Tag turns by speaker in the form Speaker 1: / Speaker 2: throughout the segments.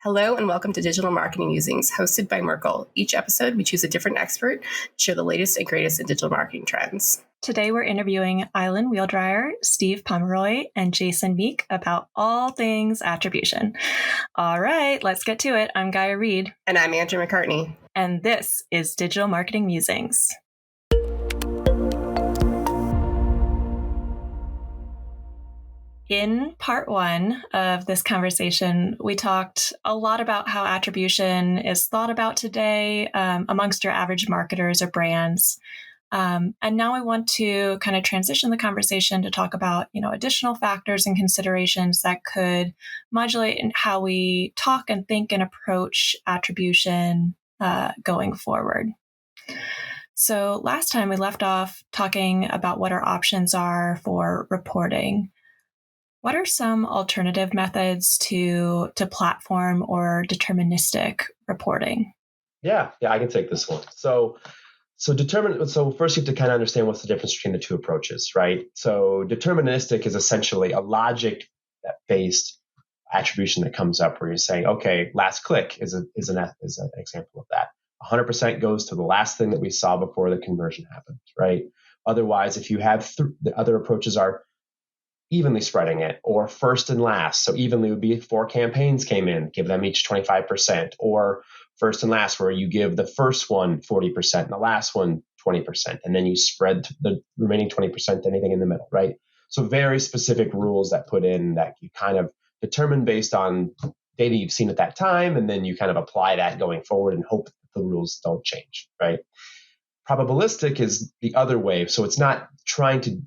Speaker 1: Hello and welcome to Digital Marketing Musings, hosted by Merkle. Each episode, we choose a different expert to share the latest and greatest in digital marketing trends.
Speaker 2: Today, we're interviewing Ilon, Weeldreyer, Steve Pomeroy, and Jason Meek about all things attribution. All right, let's get to it. I'm Gaia Reed.
Speaker 1: And I'm Andrew McCartney.
Speaker 2: And this is Digital Marketing Musings. In part one of this conversation, we talked a lot about how attribution is thought about today amongst your average marketers or brands. And now I want to kind of transition the conversation to talk about, additional factors and considerations that could modulate in how we talk and think and approach attribution going forward. So last time we left off talking about what our options are for reporting. What are some alternative methods to platform or deterministic reporting?
Speaker 3: Yeah, I can take this one. So first you have to kind of understand what's the difference between the two approaches, right? So deterministic is essentially a logic-based attribution that comes up where you're saying, okay, last click is an example of that. 100% goes to the last thing that we saw before the conversion happened, right? Otherwise, if you have the other approaches are evenly spreading it, or first and last. So evenly would be 4 campaigns came in, give them each 25%, or first and last, where you give the first one 40% and the last one 20%, and then you spread the remaining 20% to anything in the middle, right? So very specific rules that put in that you kind of determine based on data you've seen at that time, and then you kind of apply that going forward and hope that the rules don't change, right? Probabilistic is the other way. So it's not trying to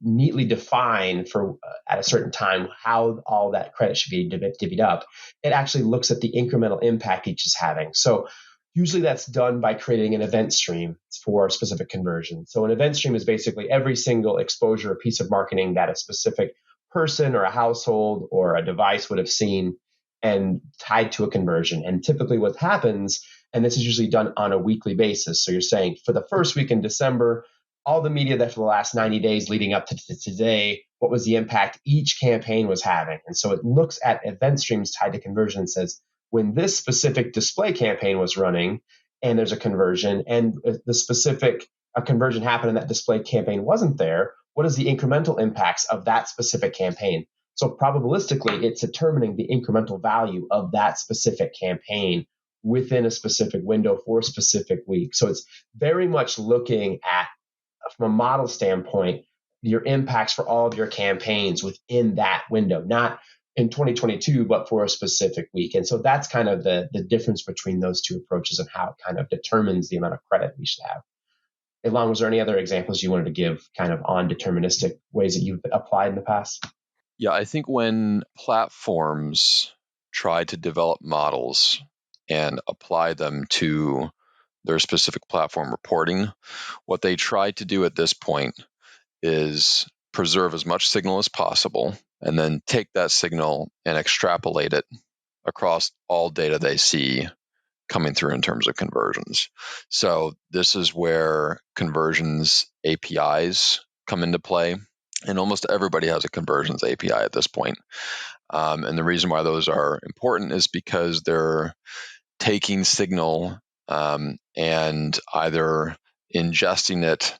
Speaker 3: neatly define for at a certain time how all that credit should be divvied up. It actually looks at the incremental impact each is having. So usually that's done by creating an event stream for a specific conversion. So an event stream is basically every single exposure or piece of marketing that a specific person or a household or a device would have seen and tied to a conversion. And typically what happens, and this is usually done on a weekly basis. So you're saying for the first week in December, all the media that for the last 90 days leading up to today, what was the impact each campaign was having? And so it looks at event streams tied to conversion and says, when this specific display campaign was running and there's a conversion and the specific conversion happened and that display campaign wasn't there, what is the incremental impacts of that specific campaign? So probabilistically, it's determining the incremental value of that specific campaign within a specific window for a specific week. So it's very much looking at, from a model standpoint, your impacts for all of your campaigns within that window, not in 2022, but for a specific week. And so that's kind of the difference between those two approaches and how it kind of determines the amount of credit we should have. Ilon, was there any other examples you wanted to give kind of on deterministic ways that you've applied in the past?
Speaker 4: Yeah, I think when platforms try to develop models and apply them to their specific platform reporting, what they try to do at this point is preserve as much signal as possible and then take that signal and extrapolate it across all data they see coming through in terms of conversions. So this is where conversions APIs come into play. And almost everybody has a conversions API at this point. And the reason why those are important is because they're taking signal and either ingesting it,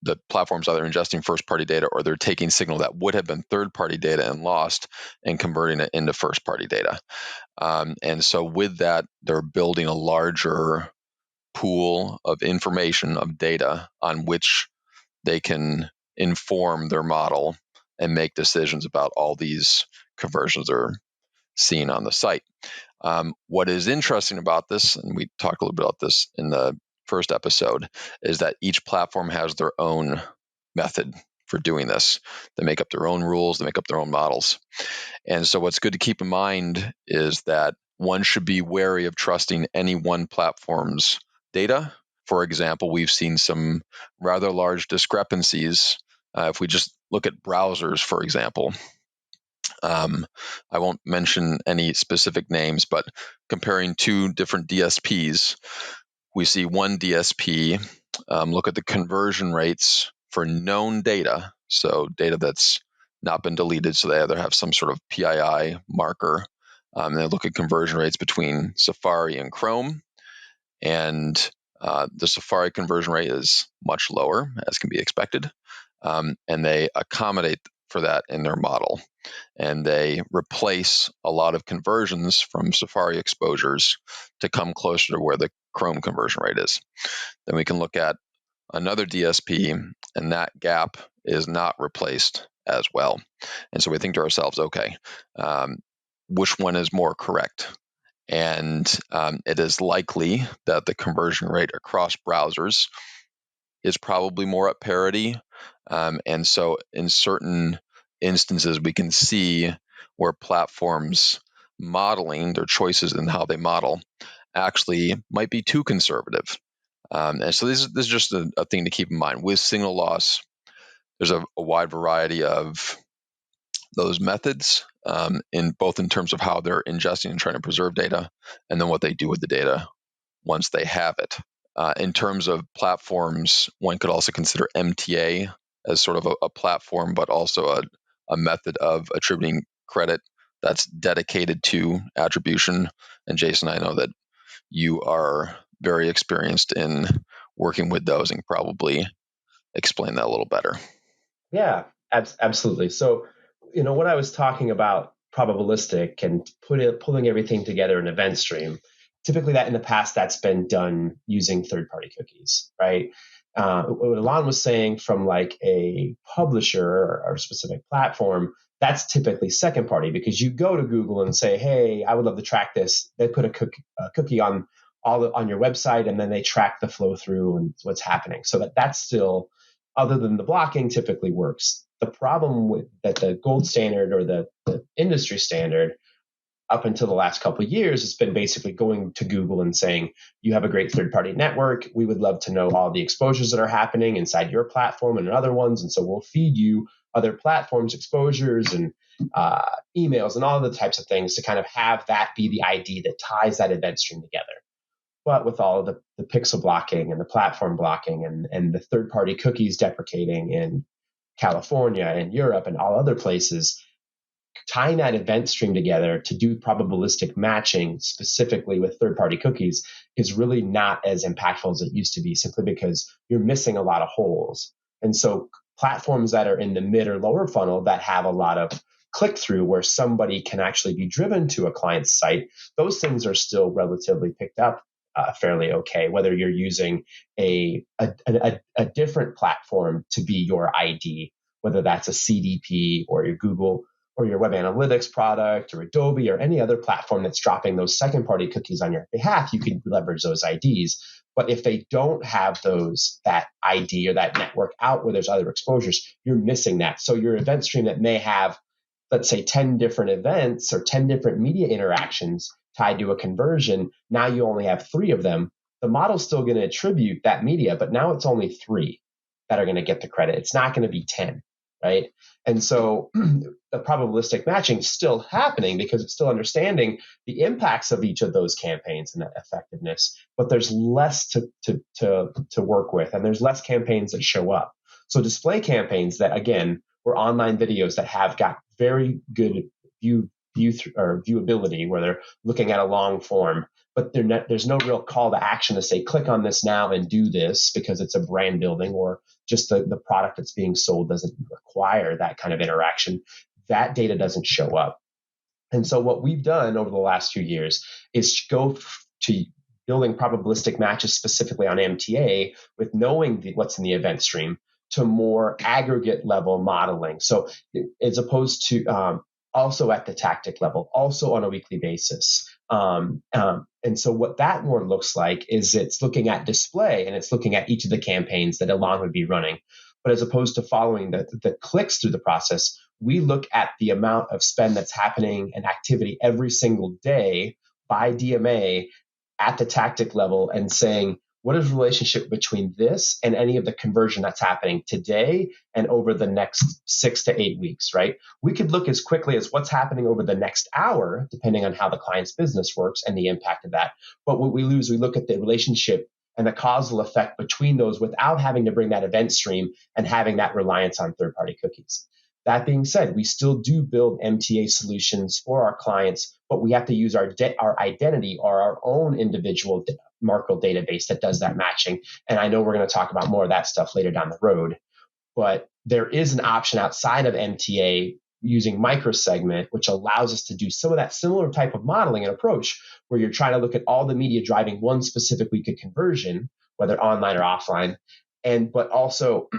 Speaker 4: the platform's either ingesting first-party data or they're taking signal that would have been third-party data and lost and converting it into first-party data. And so with that, they're building a larger pool of information, of data on which they can inform their model and make decisions about all these conversions they're seeing on the site. What is interesting about this, and we talked a little bit about this in the first episode, is that each platform has their own method for doing this. They make up their own rules, they make up their own models. And so what's good to keep in mind is that one should be wary of trusting any one platform's data. For example, we've seen some rather large discrepancies. If we just look at browsers, for example, I won't mention any specific names, but comparing two different DSPs, we see one DSP look at the conversion rates for known data, so data that's not been deleted, so they either have some sort of PII marker And they look at conversion rates between Safari and Chrome. And the Safari conversion rate is much lower, as can be expected. And they accommodate for that in their model. And they replace a lot of conversions from Safari exposures to come closer to where the Chrome conversion rate is. Then we can look at another DSP, and that gap is not replaced as well. And so we think to ourselves, okay, which one is more correct? And it is likely that the conversion rate across browsers is probably more at parity. And so in certain instances, we can see where platforms modeling their choices and how they model actually might be too conservative. And so this is just a thing to keep in mind. With signal loss, there's a wide variety of those methods, in terms of how they're ingesting and trying to preserve data, and then what they do with the data once they have it. In terms of platforms, one could also consider MTA as sort of a platform, but also a method of attributing credit that's dedicated to attribution. And Jason, I know that you are very experienced in working with those and probably explain that a little better.
Speaker 3: Yeah, absolutely. So, when I was talking about probabilistic and pulling everything together in an event stream, typically that in the past that's been done using third-party cookies, right? What Ilon was saying from like a publisher or a specific platform, that's typically second party, because you go to Google and say, hey, I would love to track this. They put a cookie on on your website, and then they track the flow through and what's happening. So that's still, other than the blocking, typically works. The problem with that, the gold standard or the industry standard up until the last couple of years has been basically going to Google and saying, you have a great third-party network. We would love to know all the exposures that are happening inside your platform and other ones. And so we'll feed you other platforms' exposures and emails and all the types of things to kind of have that be the ID that ties that event stream together. But with all of the pixel blocking and the platform blocking and the third-party cookies deprecating in California and Europe and all other places, tying that event stream together to do probabilistic matching specifically with third-party cookies is really not as impactful as it used to be, simply because you're missing a lot of holes. And so platforms that are in the mid or lower funnel that have a lot of click-through where somebody can actually be driven to a client's site, those things are still relatively picked up fairly okay, whether you're using a different platform to be your ID, whether that's a CDP or your Google or your web analytics product or Adobe or any other platform that's dropping those second-party cookies on your behalf. You can leverage those IDs. But if they don't have that ID or that network out where there's other exposures, you're missing that. So your event stream that may have, let's say, 10 different events or 10 different media interactions tied to a conversion, now you only have 3 of them. The model's still going to attribute that media, but now it's only 3 that are going to get the credit. It's not going to be 10, right? And so the probabilistic matching is still happening because it's still understanding the impacts of each of those campaigns and the effectiveness, but there's less to work with, and there's less campaigns that show up. So display campaigns that, again, were online videos that have got very good viewability, where they're looking at a long form, but there's no real call to action to say, click on this now and do this, because it's a brand building, or just the product that's being sold doesn't require that kind of interaction. That data doesn't show up. And so what we've done over the last few years is go to building probabilistic matches specifically on MTA with knowing what's in the event stream, to more aggregate level modeling. So as opposed to also at the tactic level, also on a weekly basis. And so what that more looks like is it's looking at display, and it's looking at each of the campaigns that Ilon would be running. But as opposed to following the clicks through the process, we look at the amount of spend that's happening and activity every single day by DMA at the tactic level, and saying, what is the relationship between this and any of the conversion that's happening today and over the next 6 to 8 weeks, right? We could look as quickly as what's happening over the next hour, depending on how the client's business works and the impact of that. But what we look at the relationship and the causal effect between those without having to bring that event stream and having that reliance on third-party cookies. That being said, we still do build MTA solutions for our clients, but we have to use our identity or our own individual Merkle database that does that matching. And I know we're going to talk about more of that stuff later down the road. But there is an option outside of MTA using microsegment, which allows us to do some of that similar type of modeling and approach where you're trying to look at all the media driving one specific week of conversion, whether online or offline, but also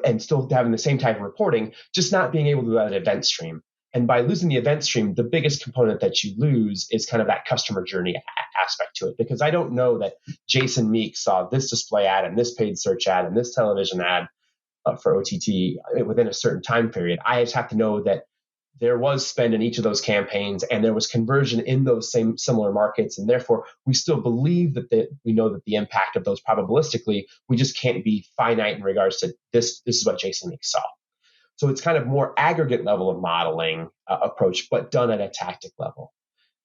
Speaker 3: and still having the same type of reporting, just not being able to do that event stream. And by losing the event stream, the biggest component that you lose is kind of that customer journey aspect to it. Because I don't know that Jason Meek saw this display ad and this paid search ad and this television ad for OTT within a certain time period. I just have to know that there was spend in each of those campaigns and there was conversion in those same similar markets. And therefore, we still believe that we know that the impact of those probabilistically, we just can't be finite in regards to this is what Jason Meek saw. So it's kind of more aggregate level of modeling approach, but done at a tactic level.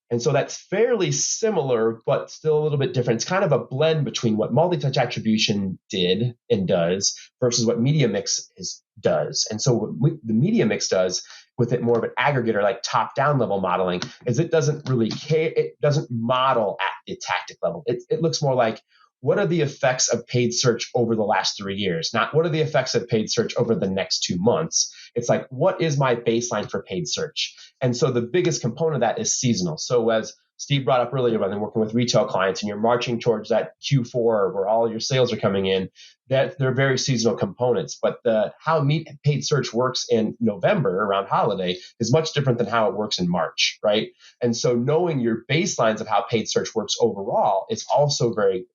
Speaker 3: And so that's fairly similar, but still a little bit different. It's kind of a blend between what multi-touch attribution did and does versus what media mix does. And so what the media mix does with it more of an aggregate or like top-down level modeling is it doesn't really care. It doesn't model at the tactic level. It looks more like, what are the effects of paid search over the last 3 years? Not what are the effects of paid search over the next 2 months? It's like, what is my baseline for paid search? And so the biggest component of that is seasonal. So as Steve brought up earlier, when they're working with retail clients and you're marching towards that Q4 where all your sales are coming in, that they're very seasonal components. But how paid search works in November around holiday is much different than how it works in March, right? And so knowing your baselines of how paid search works overall is also very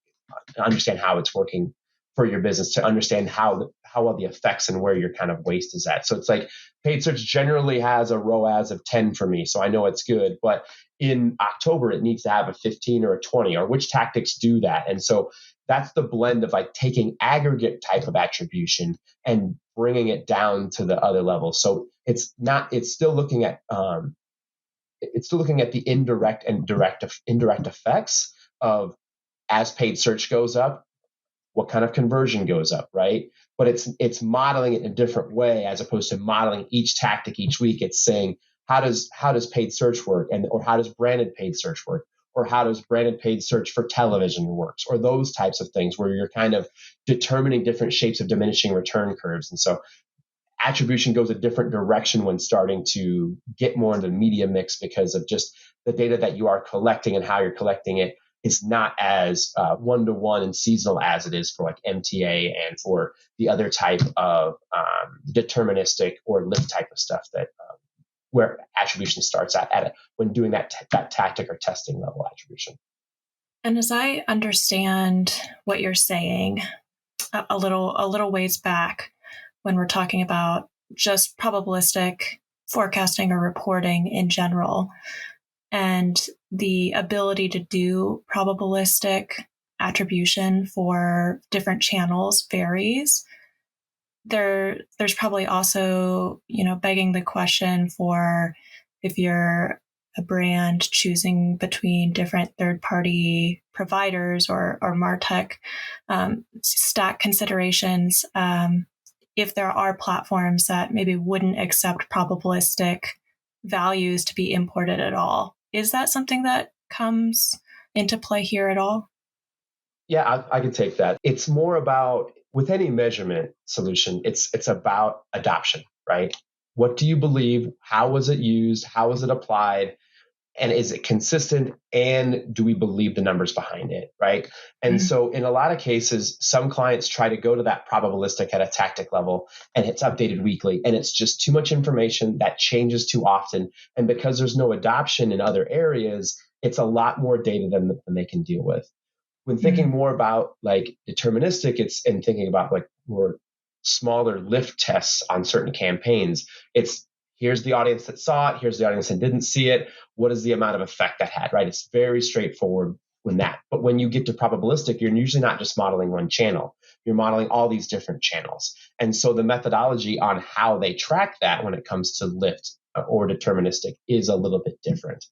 Speaker 3: to understand how it's working for your business, to understand how well the effects and where your kind of waste is at. So it's like paid search generally has a ROAS of 10 for me, so I know it's good. But in October, it needs to have a 15 or a 20, or which tactics do that? And so that's the blend of like taking aggregate type of attribution and bringing it down to the other levels. So it's still looking at the indirect and indirect effects of, as paid search goes up, what kind of conversion goes up, right? But it's modeling it in a different way as opposed to modeling each tactic each week. It's saying, how does paid search work, or how does branded paid search work, or how does branded paid search for television works, or those types of things where you're kind of determining different shapes of diminishing return curves. And so attribution goes a different direction when starting to get more into the media mix because of just the data that you are collecting and how you're collecting it is not as one-to-one and seasonal as it is for like MTA and for the other type of deterministic or lift type of stuff that where attribution starts at when doing that tactic or testing level attribution.
Speaker 2: And as I understand what you're saying, a little ways back when we're talking about just probabilistic forecasting or reporting in general, and the ability to do probabilistic attribution for different channels varies. There's probably also, begging the question for if you're a brand choosing between different third-party providers or MarTech stack considerations, if there are platforms that maybe wouldn't accept probabilistic values to be imported at all. Is that something that comes into play here at all?
Speaker 3: Yeah, I can take that. It's more about, with any measurement solution, it's about adoption, right? What do you believe? How was it used? How was it applied? And is it consistent? And do we believe the numbers behind it, right? And so in a lot of cases, some clients try to go to that probabilistic at a tactic level, and it's updated weekly, and it's just too much information that changes too often. And because there's no adoption in other areas, it's a lot more data than they can deal with. When thinking more about like deterministic, and thinking about like more smaller lift tests on certain campaigns, it's here's the audience that saw it, here's the audience that didn't see it, what is the amount of effect that had, right? It's very straightforward when that. But when you get to probabilistic, you're usually not just modeling one channel, you're modeling all these different channels. And so the methodology on how they track that when it comes to lift or deterministic is a little bit different.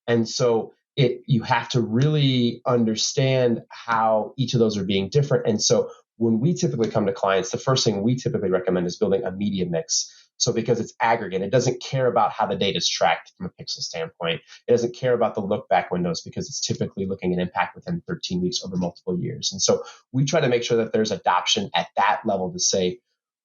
Speaker 3: And so you have to really understand how each of those are being different. And so when we typically come to clients, the first thing we typically recommend is building a media mix. So because it's aggregate, it doesn't care about how the data is tracked from a pixel standpoint. It doesn't care about the look back windows because it's typically looking at impact within 13 weeks over multiple years. And so we try to make sure that there's adoption at that level to say,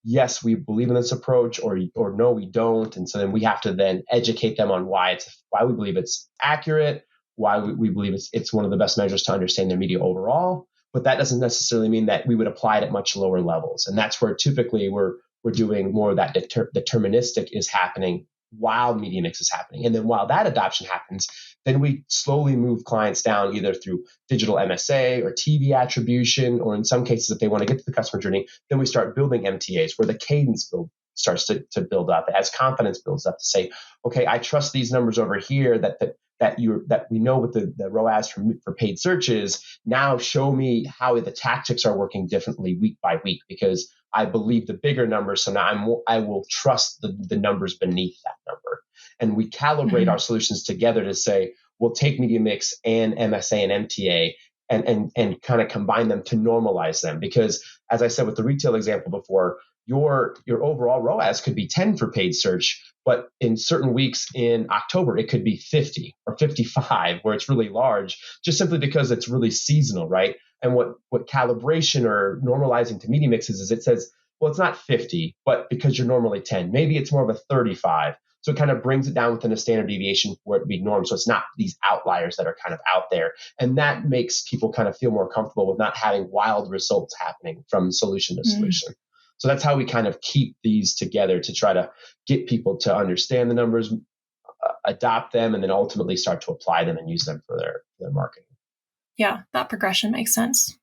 Speaker 3: yes, we believe in this approach, or no, we don't. And so then we have to then educate them on why we believe it's accurate, why we believe it's one of the best measures to understand their media overall. But that doesn't necessarily mean that we would apply it at much lower levels. And that's where typically we're doing more of that deterministic is happening while media mix is happening. And then while that adoption happens, then we slowly move clients down either through digital MSA or TV attribution, or in some cases, if they want to get to the customer journey, then we start building MTAs where the cadence starts to build up as confidence builds up to say, okay, I trust these numbers over here that we know what the ROAS for paid searches. Now show me how the tactics are working differently week by week, because I believe the bigger numbers. So now I will trust the numbers beneath that number. And we calibrate our solutions together to say, we'll take media mix and MSA and MTA and kind of combine them to normalize them. Because as I said with the retail example before, your overall ROAS could be 10 for paid search, but in certain weeks in October, it could be 50 or 55, where it's really large, just simply because it's really seasonal, right? And what calibration or normalizing to media mixes is, it says, well, it's not 50, but because you're normally 10, maybe it's more of a 35. So it kind of brings it down within a standard deviation where it'd be norm. So it's not these outliers that are kind of out there. And that makes people kind of feel more comfortable with not having wild results happening from solution to solution. So that's how we kind of keep these together to try to get people to understand the numbers, adopt them, and then ultimately start to apply them and use them for their marketing.
Speaker 2: Yeah, that progression makes sense.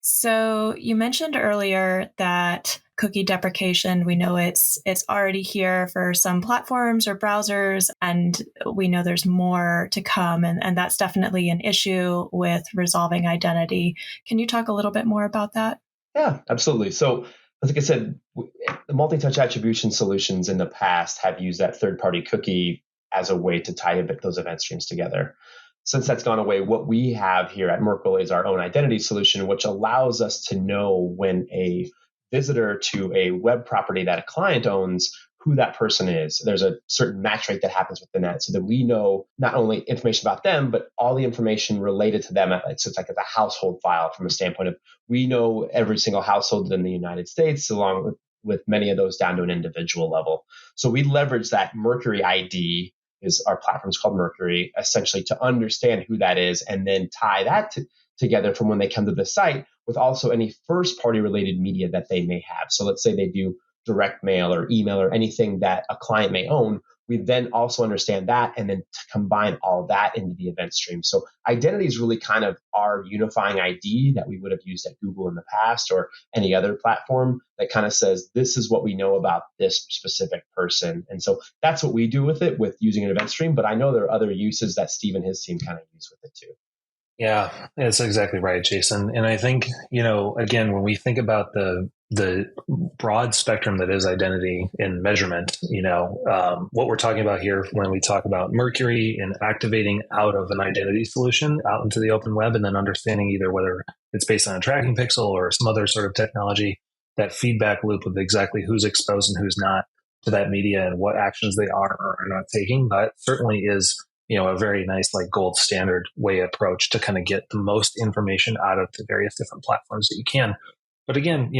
Speaker 2: So you mentioned earlier that cookie deprecation, we know it's already here for some platforms or browsers, and we know there's more to come. And that's definitely an issue with resolving identity. Can you talk a little bit more about that?
Speaker 3: Yeah, absolutely. So like I said, the multi-touch attribution solutions in the past have used that third-party cookie as a way to tie those event streams together. Since that's gone away, what we have here at Merkle is our own identity solution, which allows us to know when a visitor to a web property that a client owns, who that person is. There's a certain match rate that happens within that, so that we know not only information about them, but all the information related to them. So it's like a household file from a standpoint of, we know every single household in the United States, along with many of those down to an individual level. So we leverage that Merkury ID, is our platform is called Merkury, essentially to understand who that is, and then tie that together from when they come to the site with also any first party related media that they may have. So let's say they do direct mail or email or anything that a client may own. We then also understand that and then combine all that into the event stream. So identity is really kind of our unifying ID that we would have used at Google in the past or any other platform that kind of says, this is what we know about this specific person. And so that's what we do with it, with using an event stream. But I know there are other uses that Steve and his team kind of use with it too.
Speaker 5: Yeah, that's exactly right, Jason. And I think, again, when we think about the broad spectrum that is identity and measurement, what we're talking about here when we talk about Merkury and activating out of an identity solution out into the open web, and then understanding either whether it's based on a tracking pixel or some other sort of technology, that feedback loop of exactly who's exposed and who's not to that media and what actions they are or are not taking, that certainly is a very nice, like, gold standard way approach to kind of get the most information out of the various different platforms that you can. But again,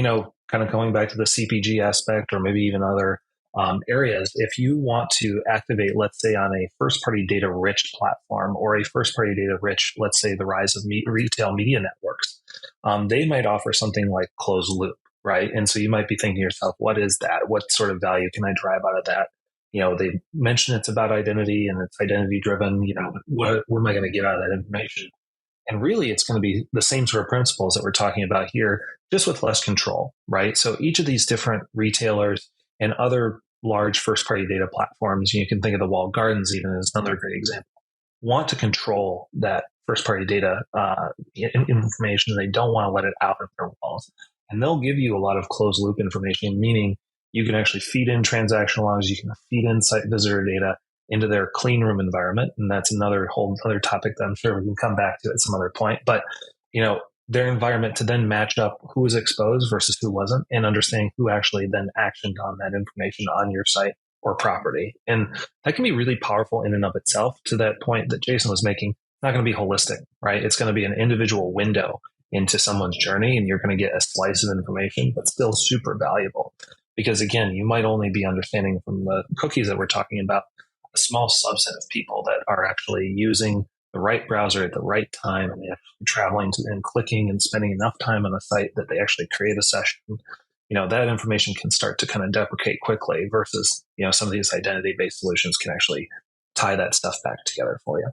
Speaker 5: kind of going back to the CPG aspect or maybe even other areas, if you want to activate, let's say, on a first party data rich platform or a first party data rich, let's say the rise of retail media networks, they might offer something like closed loop, right? And so you might be thinking to yourself, what is that? What sort of value can I drive out of that? They mention it's about identity and it's identity driven. What am I going to get out of that information? And really, it's going to be the same sort of principles that we're talking about here, just with less control, right? So each of these different retailers and other large first party data platforms, you can think of the walled gardens even as another great example, want to control that first party data information. They don't want to let it out of their walls. And they'll give you a lot of closed loop information, meaning you can actually feed in transaction logs, you can feed in site visitor data into their clean room environment. And that's another whole other topic that I'm sure we can come back to at some other point. But, their environment to then match up who was exposed versus who wasn't, and understanding who actually then actioned on that information on your site or property. And that can be really powerful in and of itself. To that point that Jason was making, it's not going to be holistic, right? It's going to be an individual window into someone's journey, and you're going to get a slice of information, but still super valuable. Because again, you might only be understanding from the cookies that we're talking about a small subset of people that are actually using the right browser at the right time, and actually traveling to, and clicking and spending enough time on a site that they actually create a session. That information can start to kind of deprecate quickly versus, some of these identity-based solutions can actually tie that stuff back together for you.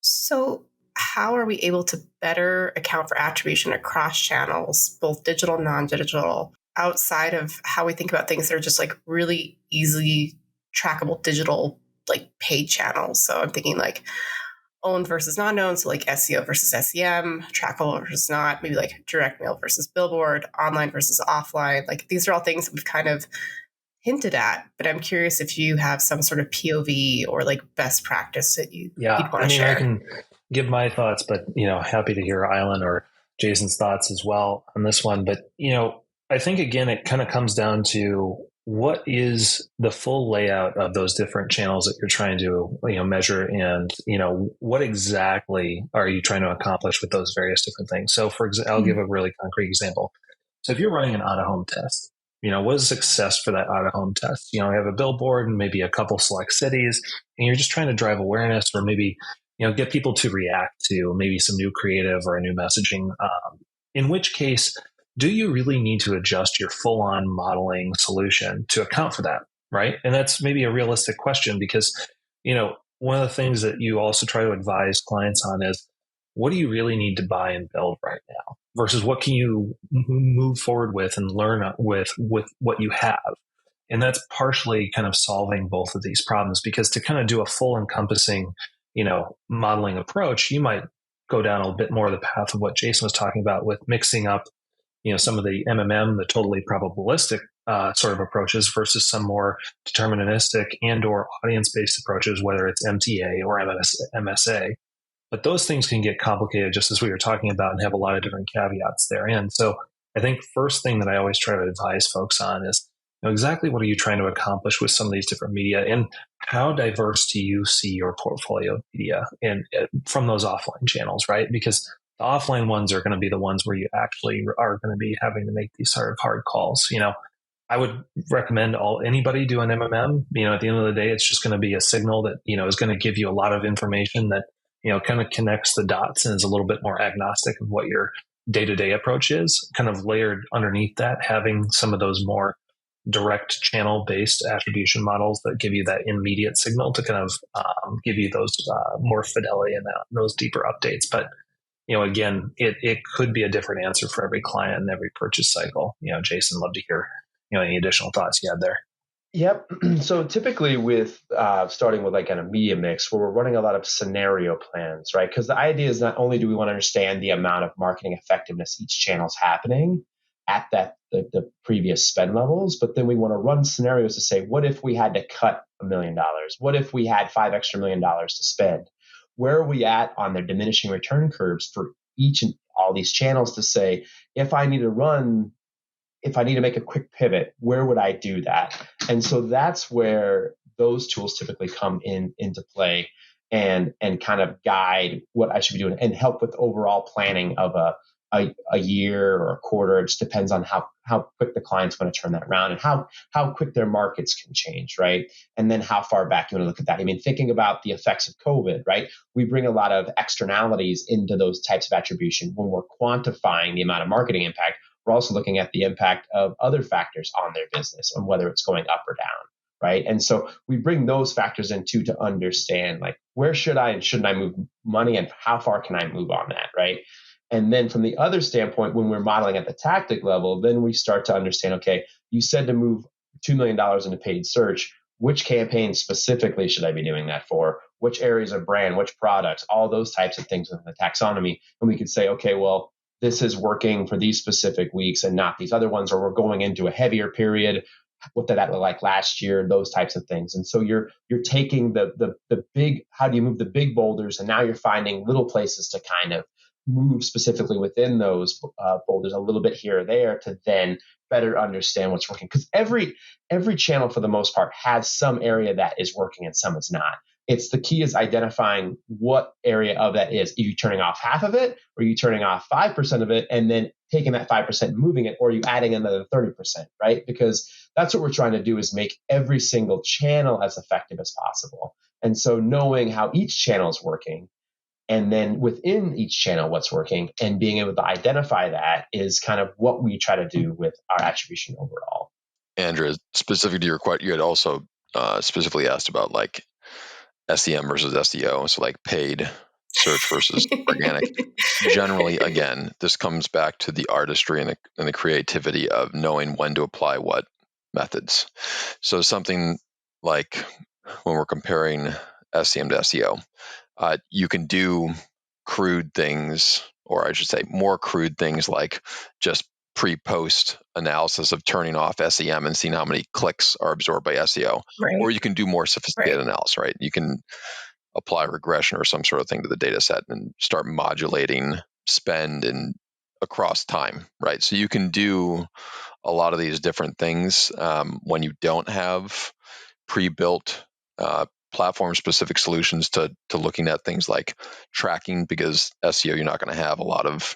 Speaker 1: So how are we able to better account for attribution across channels, both digital, non-digital, outside of how we think about things that are just like really easily trackable digital, like paid channels? So I'm thinking like owned versus non-owned, so like SEO versus SEM, trackable versus not, maybe like direct mail versus billboard, online versus offline. Like these are all things that we've kind of hinted at, but I'm curious if you have some sort of POV or like best practice that you'd want to share.
Speaker 5: I can give my thoughts, but happy to hear Ilon or Jason's thoughts as well on this one. But I think again, it kind of comes down to what is the full layout of those different channels that you're trying to measure, and what exactly are you trying to accomplish with those various different things. So for example, I'll give a really concrete example. So if you're running an out-of-home test, what is success for that out-of-home test? You have a billboard and maybe a couple select cities, and you're just trying to drive awareness, or maybe get people to react to maybe some new creative or a new messaging. In which case, do you really need to adjust your full-on modeling solution to account for that, right? And that's maybe a realistic question, because, one of the things that you also try to advise clients on is, what do you really need to buy and build right now versus what can you move forward with and learn with what you have? And that's partially kind of solving both of these problems, because to kind of do a full encompassing, modeling approach, you might go down a bit more of the path of what Jason was talking about with mixing up some of the MMM, the totally probabilistic sort of approaches versus some more deterministic and or audience-based approaches, whether it's MTA or MSA. But those things can get complicated, just as we were talking about, and have a lot of different caveats therein. So I think first thing that I always try to advise folks on is exactly what are you trying to accomplish with some of these different media, and how diverse do you see your portfolio of media and from those offline channels, right? Because the offline ones are going to be the ones where you actually are going to be having to make these sort of hard calls. I would recommend anybody do an MMM. At the end of the day, it's just going to be a signal that, is going to give you a lot of information that, kind of connects the dots and is a little bit more agnostic of what your day-to-day approach is. Kind of layered underneath that, having some of those more direct channel-based attribution models that give you that immediate signal to kind of give you those more fidelity and those deeper updates. But again, it could be a different answer for every client and every purchase cycle. Jason, love to hear any additional thoughts you had there.
Speaker 3: Yep. So typically with starting with like kind of media mix, where we're running a lot of scenario plans, right? Because the idea is not only do we want to understand the amount of marketing effectiveness each channel's happening at the previous spend levels, but then we want to run scenarios to say, what if we had to cut $1 million? What if we had $5 extra million to spend? Where are we at on their diminishing return curves for each and all these channels to say, if I need to make a quick pivot, where would I do that? And so that's where those tools typically come into play and kind of guide what I should be doing and help with overall planning of a year or a quarter. It just depends on how quick the clients want to turn that around and how quick their markets can change, right? And then how far back you want to look at that. I mean, thinking about the effects of COVID, right? We bring a lot of externalities into those types of attribution. When we're quantifying the amount of marketing impact, we're also looking at the impact of other factors on their business and whether it's going up or down, right? And so we bring those factors in too to understand like where should I and shouldn't I move money and how far can I move on that, right? And then from the other standpoint, when we're modeling at the tactic level, then we start to understand, okay, you said to move $2 million into paid search. Which campaigns specifically should I be doing that for? Which areas of brand, which products, all those types of things within the taxonomy. And we could say, okay, well, this is working for these specific weeks and not these other ones, or we're going into a heavier period. What did that look like last year? Those types of things. And so you're taking the big, how do you move the big boulders? And now you're finding little places to kind of move specifically within those folders a little bit here or there to then better understand what's working. Because every channel, for the most part, has some area that is working and some is not. It's the key is identifying what area of that is. Are you turning off half of it, or are you turning off 5% of it, and then taking that 5% and moving it, or are you adding another 30%, right? Because that's what we're trying to do, is make every single channel as effective as possible. And so knowing how each channel is working, and then within each channel what's working, and being able to identify that, is kind of what we try to do with our attribution overall.
Speaker 4: Andreah, specific to your question, you had also specifically asked about like SEM versus SEO, so like paid search versus organic. Generally, again, this comes back to the artistry and the creativity of knowing when to apply what methods. So something like when we're comparing SEM to SEO, you can do crude things, or I should say more crude things, like just pre-post analysis of turning off SEM and seeing how many clicks are absorbed by SEO.
Speaker 1: Right.
Speaker 4: Or you can do more sophisticated analysis, right? You can apply regression or some sort of thing to the data set and start modulating spend and across time, right? So you can do a lot of these different things when you don't have pre-built platform-specific solutions to looking at things like tracking, because SEO, you're not going to have a lot of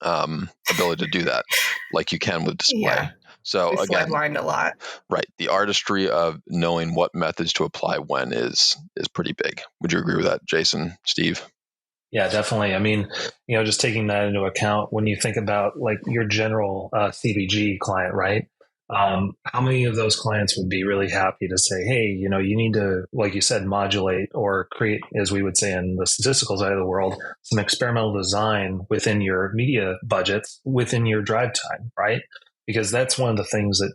Speaker 4: ability to do that like you can with display.
Speaker 1: Yeah.
Speaker 4: So
Speaker 1: We
Speaker 4: again,
Speaker 1: flatlined a lot.
Speaker 4: Right, the artistry of knowing what methods to apply when is pretty big. Would you agree with that, Jason, Steve?
Speaker 5: Yeah, definitely. I mean, just taking that into account, when you think about like your general CPG client, right? How many of those clients would be really happy to say, hey, you need to, like you said, modulate or create, as we would say in the statistical side of the world, some experimental design within your media budgets, within your drive time, right? Because that's one of the things that,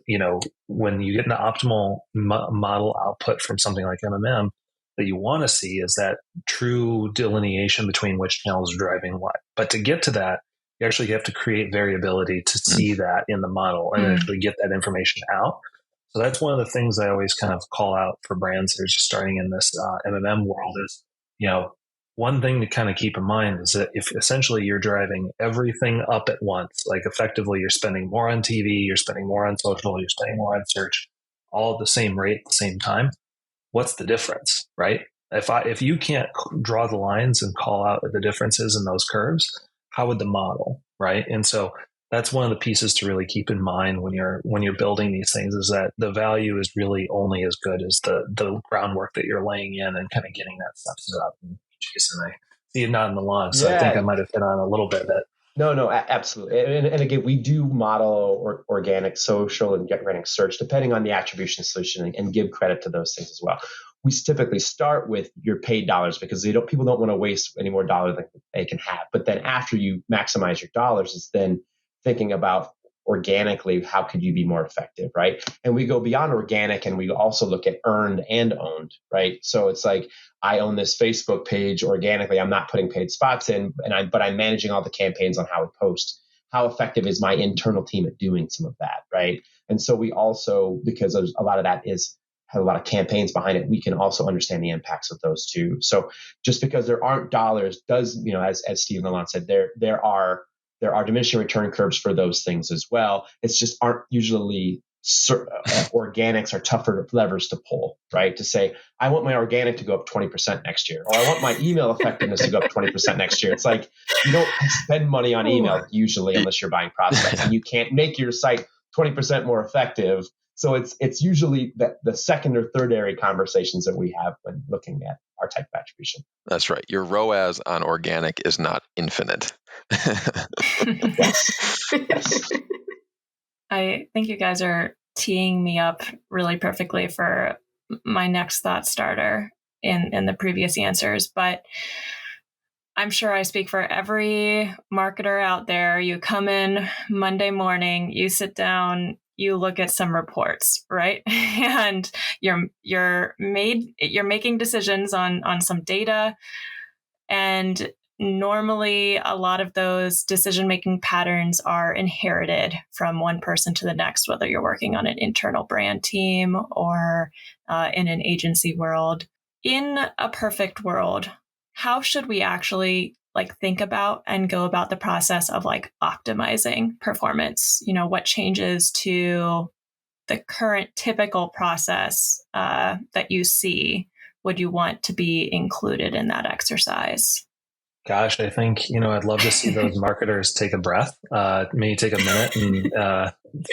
Speaker 5: when you get an optimal model output from something like MMM, that you want to see is that true delineation between which channels are driving what. But to get to that, you actually have to create variability to see that in the model and actually get that information out. So that's one of the things I always kind of call out for brands that are just starting in this MMM world is, one thing to kind of keep in mind is that if essentially you're driving everything up at once, like effectively you're spending more on TV, you're spending more on social, you're spending more on search, all at the same rate at the same time, what's the difference, right? If you can't draw the lines and call out the differences in those curves, how would the model, right? And so that's one of the pieces to really keep in mind when you're building these things, is that the value is really only as good as the groundwork that you're laying in and kind of getting that stuff set up. And Jason, I see it nodding along, so I think I might have hit on a little bit of that.
Speaker 3: No, absolutely. And again, we do model organic, social, and organic search depending on the attribution solution, and give credit to those things as well. We typically start with your paid dollars because people don't want to waste any more dollars than they can have. But then after you maximize your dollars, it's then thinking about organically, how could you be more effective, right? And we go beyond organic, and we also look at earned and owned, right? So it's like, I own this Facebook page organically. I'm not putting paid spots in, but I'm managing all the campaigns on how we post. How effective is my internal team at doing some of that, right? And so we also, because a lot of that have a lot of campaigns behind it, we can also understand the impacts of those too. So just because there aren't dollars does, as Steve and Ilon said, there are diminishing return curves for those things as well. It's just aren't usually organics are tougher levers to pull, right? To say, I want my organic to go up 20% next year, or I want my email effectiveness to go up 20% next year. It's like, you don't spend money on email usually unless you're buying prospects, and you can't make your site 20% more effective. So it's usually the second or third area conversations that we have when looking at our type of attribution.
Speaker 4: That's right. Your ROAS on organic is not infinite.
Speaker 3: Yes.
Speaker 2: I think you guys are teeing me up really perfectly for my next thought starter in the previous answers, but I'm sure I speak for every marketer out there. You come in Monday morning, you sit down, you look at some reports, right? And you're making decisions on some data, and normally a lot of those decision-making patterns are inherited from one person to the next, whether you're working on an internal brand team or in an agency world. In a perfect world, how should we actually like think about and go about the process of like optimizing performance? What changes to the current typical process that you see would you want to be included in that exercise?
Speaker 5: Gosh, I think, I'd love to see those marketers take a breath, maybe take a minute and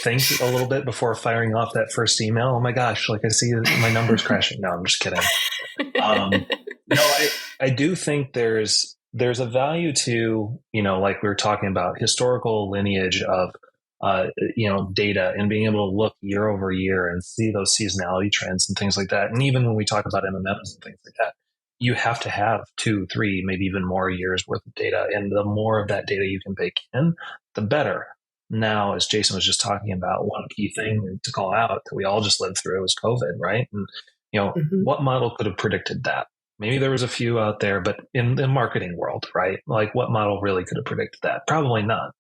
Speaker 5: think a little bit before firing off that first email. Oh my gosh, like I see my numbers crashing. No, I'm just kidding. I do think there's a value to, like we were talking about, historical lineage of, data and being able to look year over year and see those seasonality trends and things like that. And even when we talk about MMMs and things like that, you have to have 2, 3, maybe even more years worth of data. And the more of that data you can bake in, the better. Now, as Jason was just talking about, one key thing to call out that we all just lived through was COVID, right? And, what model could have predicted that? Maybe there was a few out there, but in the marketing world, right? Like what model really could have predicted that? Probably none.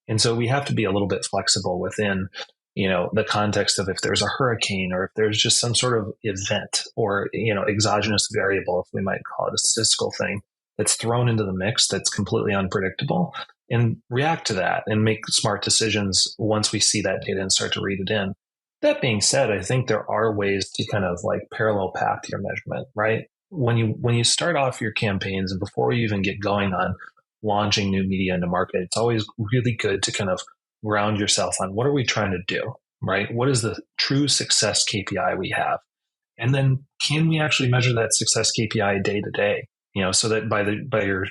Speaker 5: And so we have to be a little bit flexible within the context of if there's a hurricane or if there's just some sort of event or, exogenous variable, if we might call it a statistical thing that's thrown into the mix that's completely unpredictable, and react to that and make smart decisions once we see that data and start to read it in. That being said, I think there are ways to kind of like parallel path your measurement, right? When you start off your campaigns and before you even get going on launching new media into market, it's always really good to kind of ground yourself on what are we trying to do, right? What is the true success KPI we have? And then can we actually measure that success KPI day to day? So that by your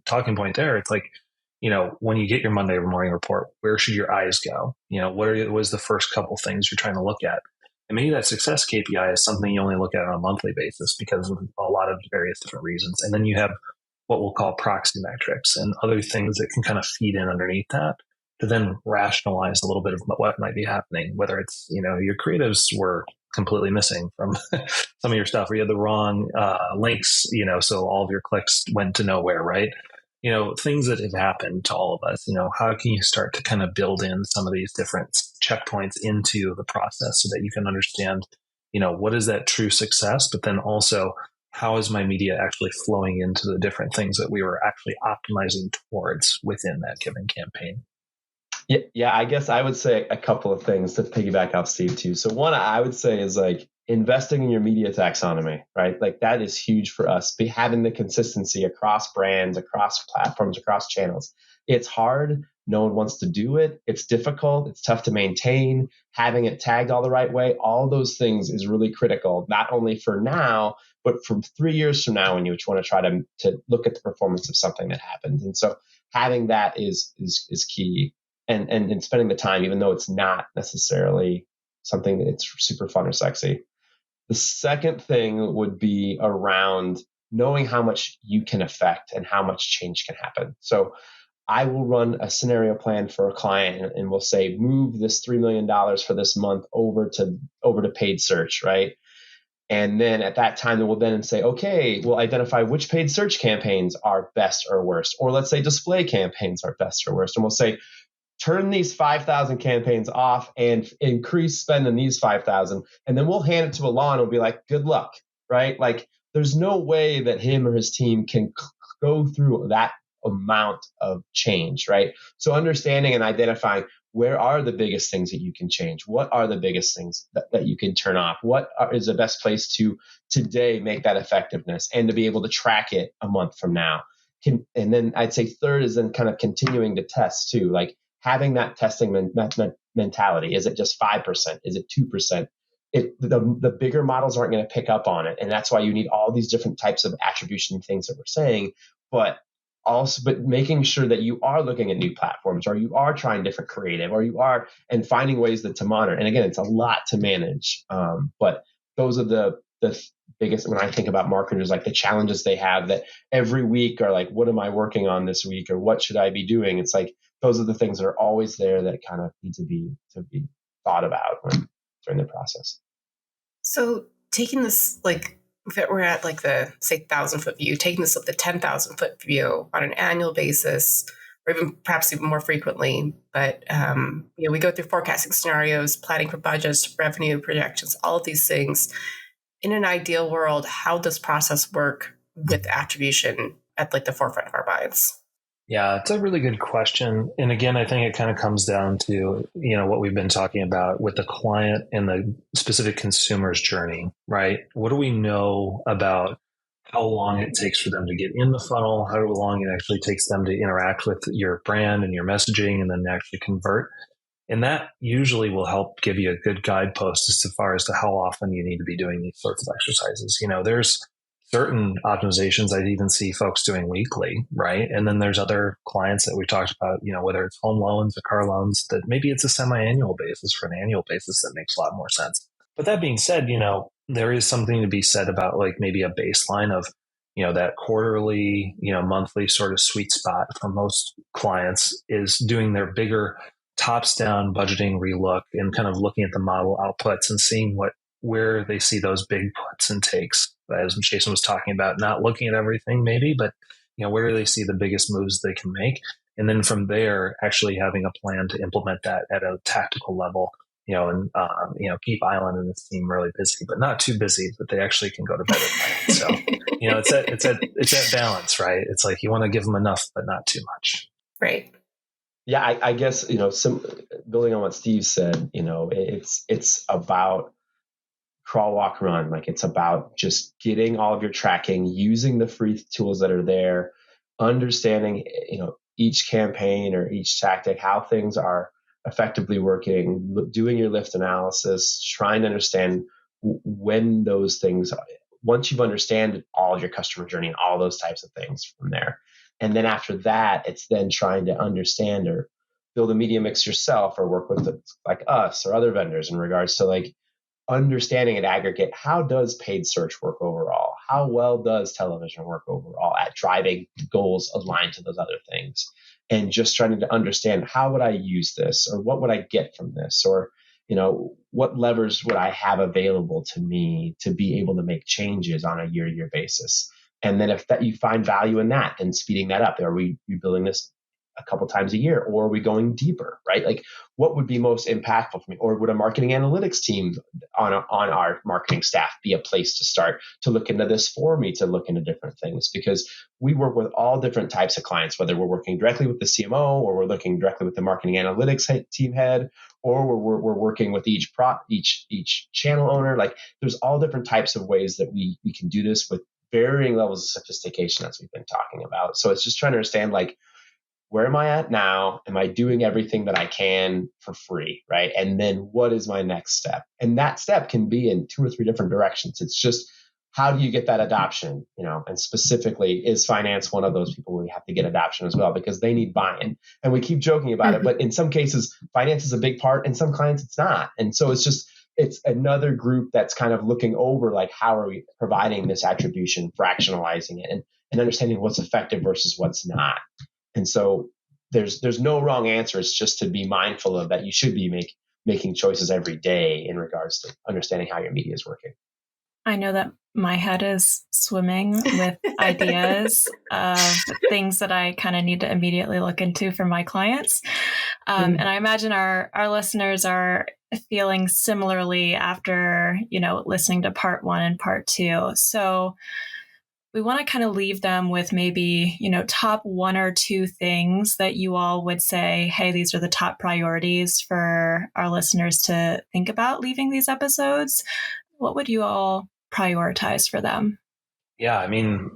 Speaker 5: talking point there, it's like, when you get your Monday morning report, where should your eyes go? What was the first couple things you're trying to look at? And maybe that success KPI is something you only look at on a monthly basis because of a lot of various different reasons. And then you have what we'll call proxy metrics and other things that can kind of feed in underneath that to then rationalize a little bit of what might be happening, whether it's, your creatives were completely missing from some of your stuff, or you had the wrong links, so all of your clicks went to nowhere, right? Things that have happened to all of us, how can you start to kind of build in some of these different checkpoints into the process so that you can understand, what is that true success, but then also how is my media actually flowing into the different things that we were actually optimizing towards within that given campaign?
Speaker 3: Yeah, I guess I would say a couple of things to piggyback off Steve too. So one I would say is like investing in your media taxonomy, right? Like that is huge for us. Having the consistency across brands, across platforms, across channels. It's hard. No one wants to do it. It's difficult. It's tough to maintain. Having it tagged all the right way, all those things is really critical, not only for now, but from 3 years from now when you want to try to look at the performance of something that happened. And so having that is key. And spending the time, even though it's not necessarily something that's super fun or sexy. The second thing would be around knowing how much you can affect and how much change can happen. So I will run a scenario plan for a client and we'll say, move this $3 million for this month over to paid search, right? And then at that time, we'll then say, okay, we'll identify which paid search campaigns are best or worst. Or let's say display campaigns are best or worst. And we'll say, turn these 5,000 campaigns off and increase spend in these 5,000. And then we'll hand it to Ilon and we'll be like, good luck, right? Like there's no way that him or his team can go through that amount of change, right? So understanding and identifying where are the biggest things that you can change? What are the biggest things that you can turn off? What is the best place to today make that effectiveness and to be able to track it a month from now? And then I'd say third is then kind of continuing to test too, like having that testing mentality. Is it just 5%? Is it 2%? The bigger models aren't going to pick up on it. And that's why you need all these different types of attribution things that we're saying, but making sure that you are looking at new platforms or you are trying different creative or you are and finding ways to monitor. And again, it's a lot to manage. But those are the biggest, when I think about marketers, like the challenges they have that every week are like, what am I working on this week? Or what should I be doing? It's like, those are the things that are always there that kind of need to be thought about during the process.
Speaker 1: So taking this, like if we're at like the, say, 1,000-foot view, taking this up the 10,000-foot view on an annual basis, or even perhaps even more frequently, but we go through forecasting scenarios, planning for budgets, revenue projections, all of these things. In an ideal world, how does process work with attribution at like the forefront of our minds?
Speaker 5: Yeah, it's a really good question. And again, I think it kind of comes down to, what we've been talking about with the client and the specific consumer's journey, right? What do we know about how long it takes for them to get in the funnel, how long it actually takes them to interact with your brand and your messaging and then actually convert? And that usually will help give you a good guidepost as far as to how often you need to be doing these sorts of exercises. There's certain optimizations I'd even see folks doing weekly, right? And then there's other clients that we talked about, whether it's home loans or car loans, that maybe it's a semi-annual basis for an annual basis that makes a lot more sense. But that being said, there is something to be said about like maybe a baseline of, that quarterly, monthly sort of sweet spot for most clients is doing their bigger tops down budgeting relook and kind of looking at the model outputs and seeing where they see those big puts and takes, as Jason was talking about, not looking at everything maybe, but where do they see the biggest moves they can make? And then from there, actually having a plan to implement that at a tactical level, and keep Ilon and his team really busy, but not too busy that they actually can go to bed at night. So, it's that balance, right? It's like you want to give them enough, but not too much.
Speaker 1: Right.
Speaker 3: Yeah, I guess, building on what Steve said, it's about crawl, walk, run. Like it's about just getting all of your tracking, using the free tools that are there, understanding, each campaign or each tactic, how things are effectively working, doing your lift analysis, trying to understand when those things, once you've understand all of your customer journey and all those types of things from there. And then after that, it's then trying to understand or build a media mix yourself or work with like us or other vendors in regards to like understanding at aggregate, how does paid search work overall? How well does television work overall at driving goals aligned to those other things? And just trying to understand how would I use this or what would I get from this? Or, what levers would I have available to me to be able to make changes on a year-to-year basis? And then if that you find value in that, then speeding that up. Are we building this a couple times a year, or are we going deeper, right? Like what would be most impactful for me? Or would a marketing analytics team on our marketing staff be a place to start to look into this for me, to look into different things? Because we work with all different types of clients, whether we're working directly with the CMO or we're looking directly with the marketing analytics team head, or we're working with each channel owner. Like there's all different types of ways that we can do this with varying levels of sophistication as we've been talking about. So it's just trying to understand like, where am I at now? Am I doing everything that I can for free, right? And then what is my next step? And that step can be in 2 or 3 different directions. It's just, how do you get that adoption? And specifically, is finance one of those people where we have to get adoption as well, because they need buy-in. And we keep joking about it, but in some cases, finance is a big part. In some clients, it's not. And so it's another group that's kind of looking over, like, how are we providing this attribution, fractionalizing it, and understanding what's effective versus what's not. And so there's no wrong answer. It's just to be mindful of that. You should be making choices every day in regards to understanding how your media is working.
Speaker 2: I know that my head is swimming with ideas of things that I kind of need to immediately look into for my clients. And I imagine our listeners are feeling similarly after, listening to part 1 and part 2. So we want to kind of leave them with maybe, top 1 or 2 things that you all would say, hey, these are the top priorities for our listeners to think about leaving these episodes. What would you all prioritize for them?
Speaker 5: Yeah,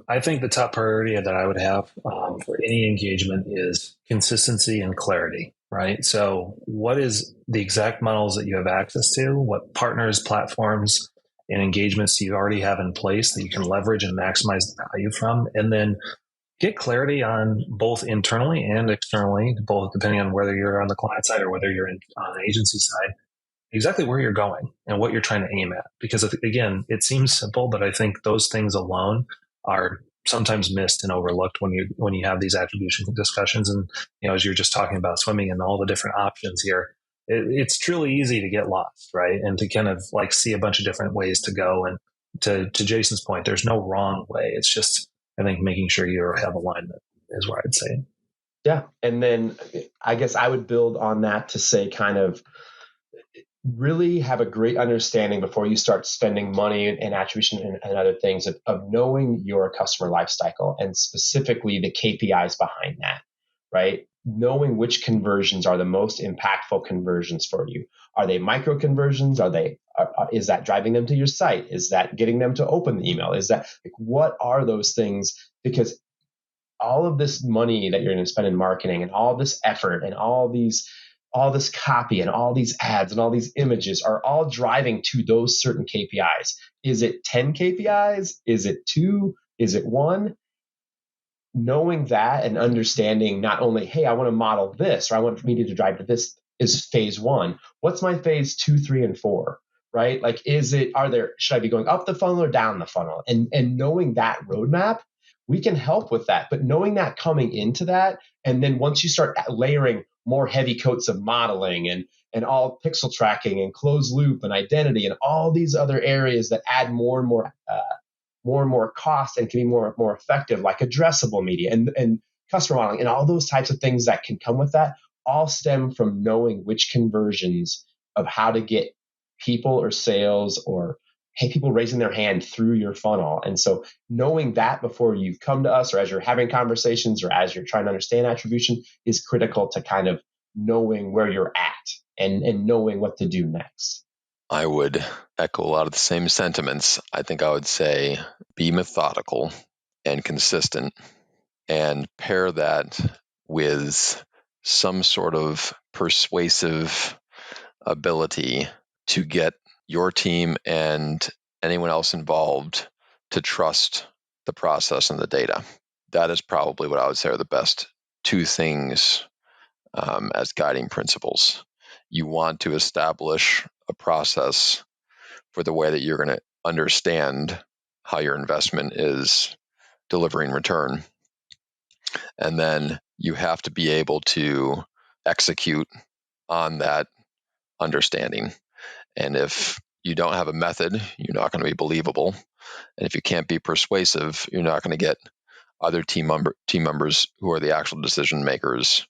Speaker 5: I think the top priority that I would have for any engagement is consistency and clarity, right? So what is the exact models that you have access to? What partners, platforms, and engagements do you already have in place that you can leverage and maximize the value from? And then get clarity on both internally and externally, both depending on whether you're on the client side or whether you're on the agency side, exactly where you're going and what you're trying to aim at. Because again, it seems simple, but I think those things alone are sometimes missed and overlooked when you have these attribution discussions. And, as you're just talking about swimming and all the different options here, it's truly easy to get lost, right? And to kind of like see a bunch of different ways to go. And to Jason's point, there's no wrong way. It's just, I think, making sure you have alignment is what I'd say.
Speaker 3: Yeah. And then I guess I would build on that to say kind of really have a great understanding before you start spending money in attribution and other things of knowing your customer life cycle, and specifically the KPIs behind that, right? Knowing which conversions are the most impactful conversions for you. Are they micro conversions? Is that driving them to your site? Is that getting them to open the email? Is that, like, what are those things? Because all of this money that you're going to spend in marketing and all this effort and all this copy and all these ads and all these images are all driving to those certain KPIs. Is it 10 KPIs? Is it 2? Is it 1? Knowing that and understanding not only, hey, I want to model this, or I want media to drive to this, is phase 1. What's my phase 2, 3, and 4? Right? Like, should I be going up the funnel or down the funnel? And knowing that roadmap, we can help with that. But knowing that coming into that, and then once you start layering more heavy coats of modeling and all pixel tracking and closed loop and identity and all these other areas that add more and more cost and can be more effective, like addressable media and customer modeling and all those types of things that can come with that, all stem from knowing which conversions of how to get people or sales or people raising their hand through your funnel. And so knowing that before you come to us, or as you're having conversations, or as you're trying to understand attribution, is critical to kind of knowing where you're at and knowing what to do next.
Speaker 4: I would echo a lot of the same sentiments. I think I would say be methodical and consistent, and pair that with some sort of persuasive ability to get your team and anyone else involved to trust the process and the data. That is probably what I would say are the best 2 things as guiding principles. You want to establish a process for the way that you're going to understand how your investment is delivering return. And then you have to be able to execute on that understanding. And if you don't have a method, you're not going to be believable. And if you can't be persuasive, you're not going to get other team members who are the actual decision makers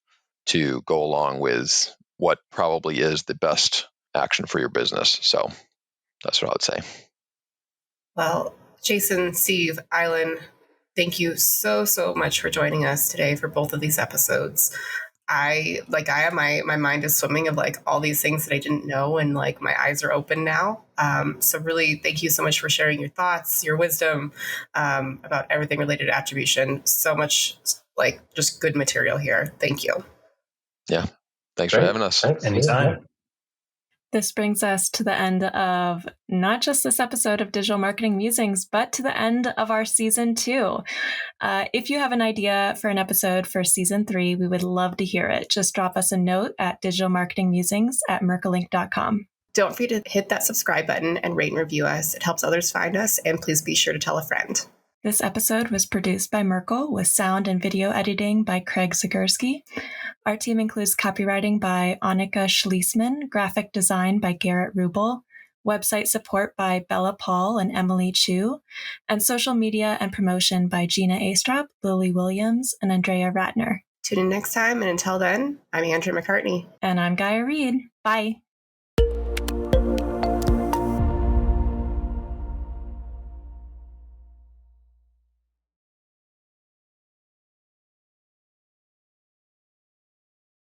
Speaker 4: to go along with what probably is the best action for your business. So that's what I would say.
Speaker 1: Well, Jason, Steve, Ilon, thank you so much for joining us today for both of these episodes. My mind is swimming of like all these things that I didn't know, and like my eyes are open now. So really, thank you so much for sharing your thoughts, your wisdom about everything related to attribution. So much like just good material here. Thank you.
Speaker 4: Yeah. Thanks for having us.
Speaker 5: Thanks. Anytime.
Speaker 3: Yeah.
Speaker 2: This brings us to the end of not just this episode of Digital Marketing Musings, but to the end of our season 2. If you have an idea for an episode for season 3, we would love to hear it. Just drop us a note at digitalmarketingmusings@merklelink.com.
Speaker 1: Don't forget to hit that subscribe button and rate and review us. It helps others find us, and please be sure to tell a friend.
Speaker 2: This episode was produced by Merkle with sound and video editing by Craig Zagurski. Our team includes copywriting by Annika Schließman, graphic design by Garrett Rubel, website support by Bella Paul and Emily Chu, and social media and promotion by Gina Astrop, Lily Williams, and Andrea Ratner.
Speaker 1: Tune in next time, and until then, I'm Andrea McCartney.
Speaker 2: And I'm Gaia Reed. Bye.